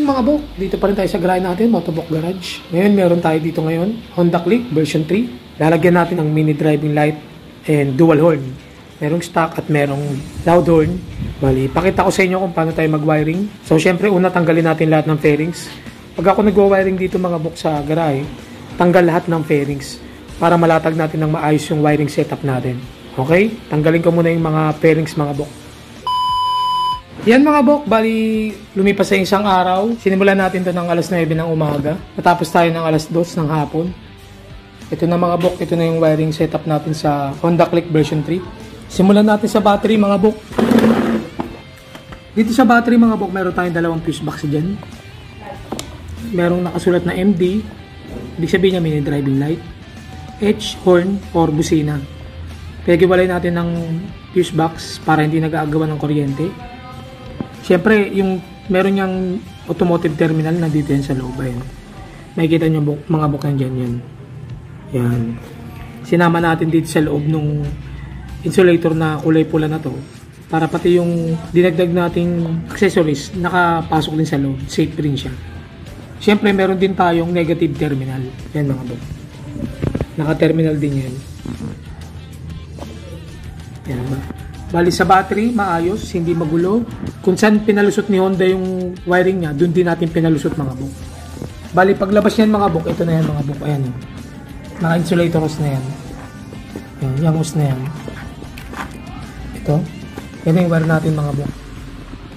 mga bok, dito pa rin tayo sa garahe natin, Motovlog Garage. Ngayon, meron tayo dito ngayon, Honda Click version 3. Lalagyan natin ang mini driving light and dual horn. Merong stock at merong loud horn. Bali, pakita ko sa inyo kung paano tayo mag-wiring. So, syempre, una tanggalin natin lahat ng fairings. Pag ako nag-wiring dito mga bok sa garahe, tanggal lahat ng fairings para malatag natin ng maayos yung wiring setup natin. Okay? Tanggalin ko muna yung mga fairings mga bok. Yan mga bok, bali lumipas sa isang araw. Sinimulan natin to ng alas 9 ng umaga. Natapos tayo ng alas 2 ng hapon. Ito na mga bok, ito na yung wiring setup natin sa Honda Click version 3. Simulan natin sa battery mga bok. Dito sa battery mga bok, meron tayong dalawang fuse box dyan. Merong nakasulat na MD. Ibig sabihin niya mini driving light. H, horn, or busina. Pinagiwalay natin ng fuse box para hindi nag-aagawan ng kuryente. Siyempre, yung meron niyang automotive terminal na dito yan sa loob. Ayan. Makikita niyo mga bukan dyan yan. Yan. Sinama natin dito sa loob nung insulator na kulay pula na to. Para pati yung dinagdag nating accessories, nakapasok din sa loob. Safe rin siya. Siyempre, meron din tayong negative terminal. Yan mga bok. Naka-terminal din yan. Yan ba? Bali sa battery, maayos, hindi magulo. Kung saan pinalusot ni Honda yung wiring niya, doon din natin pinalusot mga bok. Bali paglabas niyan mga bok, ito na yan mga bok. Ayan. Naka-insulator hose na yan. Ayan, yung hose na yan. Ito. Yan yung wire natin mga bok.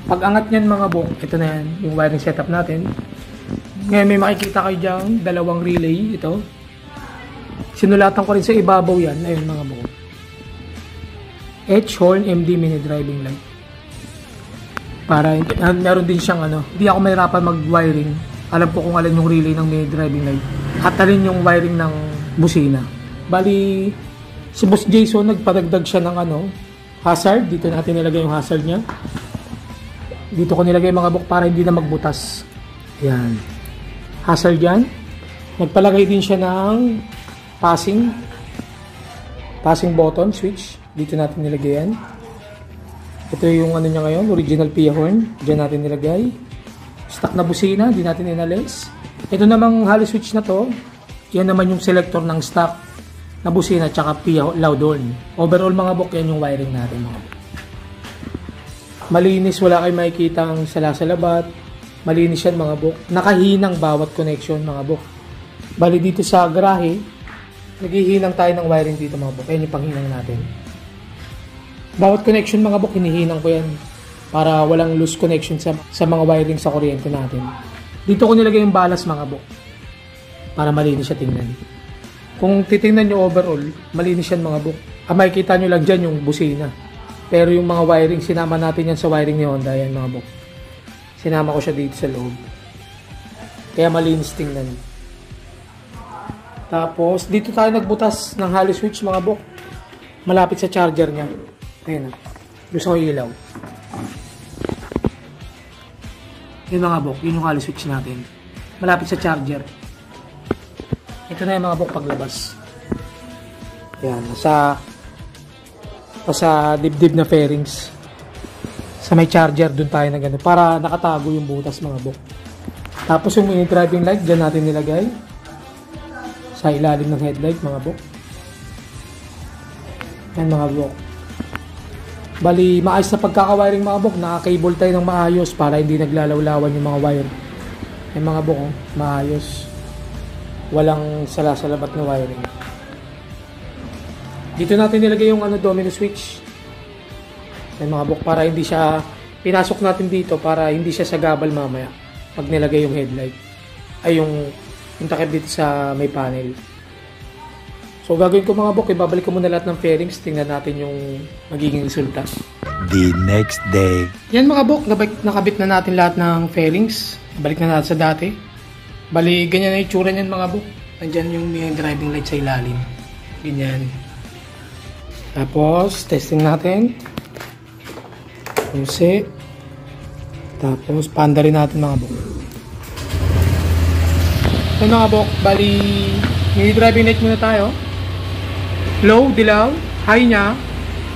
Pag angat niyan mga bok, ito na yan, yung wiring setup natin. Ngayon may makikita kayo dyan, dalawang relay. Ito. Sinulatan ko rin sa ibabaw yan. Ayun mga bok. H horn MD mini driving light. Para meron din siyang hindi ako mahirapan mag-wiring. Alam ko kung alin yung relay ng mini driving light at alin yung wiring ng busina. Bali si Boss Jason nagpadagdag siya ng hazard. Dito natin nilagay yung hazard niya. Dito ko nilagay mga bok para hindi na magbutas. Yan. Hazard yan. Nagpalagay din siya ng passing button switch. Dito natin nilagay yan. Ito yung niya ngayon, original PIA horn. Diyan natin nilagay. Stock na busina, di natin inalis. Ito namang hollow switch na to, yan naman yung selector ng stock na busina tsaka PIA loud horn. Overall mga bok, yan yung wiring natin. Malinis, wala kayo makikita ang salasalabat. Malinis yan mga bok. Nakahinang bawat connection mga bok. Bali dito sa garahe, naghihinang tayo ng wiring dito mga bok. Yan yung panghinang natin. Bawat connection mga bok, hinihinang ko yan para walang loose connection sa mga wiring sa kuryente natin. Dito ko nilagay yung balas mga bok para malinis siya tingnan. Kung titingnan nyo overall, malinis yan mga bok. Makikita nyo lang dyan yung busina. Pero yung mga wiring, sinama natin yan sa wiring ni Honda. Yan mga bok. Sinama ko siya dito sa loob. Kaya malinis tingnan. Tapos, dito tayo nagbutas ng hollow switch mga bok. Malapit sa charger niya. Ayan na. Gusto ko ilaw. Yun mga bok. Yun yung hollow switch natin. Malapit sa charger. Ito na yung mga bok paglabas. Ayan. Sa dibdib na fairings. Sa may charger dun tayo na gano'n. Para nakatago yung butas mga bok. Tapos yung mini driving light. Dyan natin nilagay. Sa ilalim ng headlight mga bok. Yan mga bok. Bali, maayos na pagkakawiring mga bok. Naka-cable tayo ng maayos para hindi naglalawlawan yung mga wire. Yan mga bok, maayos. Walang salasalabat na wiring. Dito natin nilagay yung domino switch. Yan mga bok, para hindi siya, pinasok natin dito para hindi siya sagabal mamaya pag nilagay yung headlight. Ay yung takip dito sa may panel. So gagawin ko mga bok, ibabalik ko muna lahat ng fairings. Tingnan natin yung magiging resulta. The next day. Yan mga bok, nakabit na natin lahat ng fairings. Balik na natin sa dati. Bali, ganyan na yung tsura niyan mga bok. Nandyan yung driving light sa ilalim. Ganyan. Tapos, testing natin. Pusi. Tapos, panda rin natin mga bok. So mga bok, bali, mini driving light muna tayo. Low, dilaw, high niya,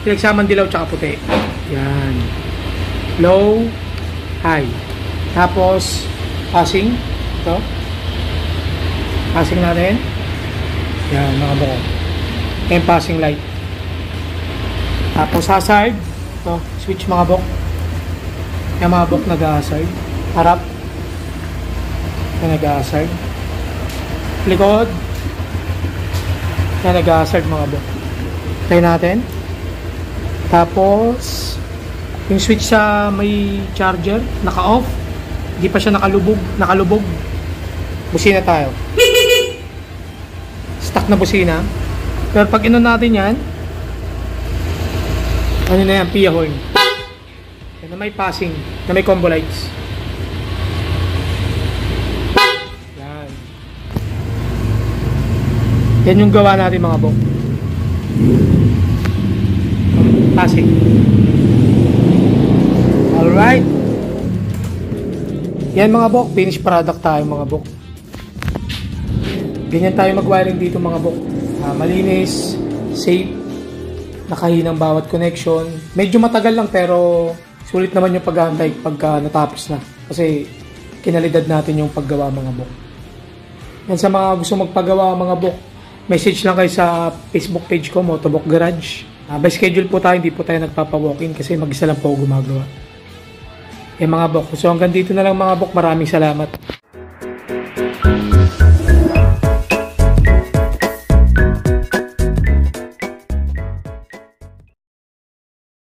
pinagsamang dilaw tsaka puti. Yan. Low, high. Tapos, passing. Ito. Passing natin. Yan, mga bok. Yan, passing light. Tapos hazard. Ito, switch mga bok. Yan mga bok nag-hazard. Harap. Yan nag-hazard. Likod. Yan nag-hazard mga bok. Try natin. Tapos yung switch sa may charger, naka-off. Hindi pa siya nakalubog. Busina tayo. Stuck na busina. Pero pag inon natin yan, ano na yan, PIA horn. Yan na may passing, na may combo lights. Yan. Yan yung gawa natin mga bok. Passing. Alright. Yan mga bok, finished product tayo mga bok. Ganyan tayo mag-wiring dito mga bok. Malinis, safe, nakahinang bawat connection. Medyo matagal lang pero sulit naman yung paghahantay pagka natapos na. Kasi kinalidad natin yung paggawa mga bok. Yan sa mga gusto magpagawa mga bok, message lang kayo sa Facebook page ko, Motobok Garage. By schedule po tayo, hindi po tayo nagpapa-walk-in kasi mag-isa lang po gumagawa. Yan mga bok. So hanggang dito na lang mga bok. Maraming salamat.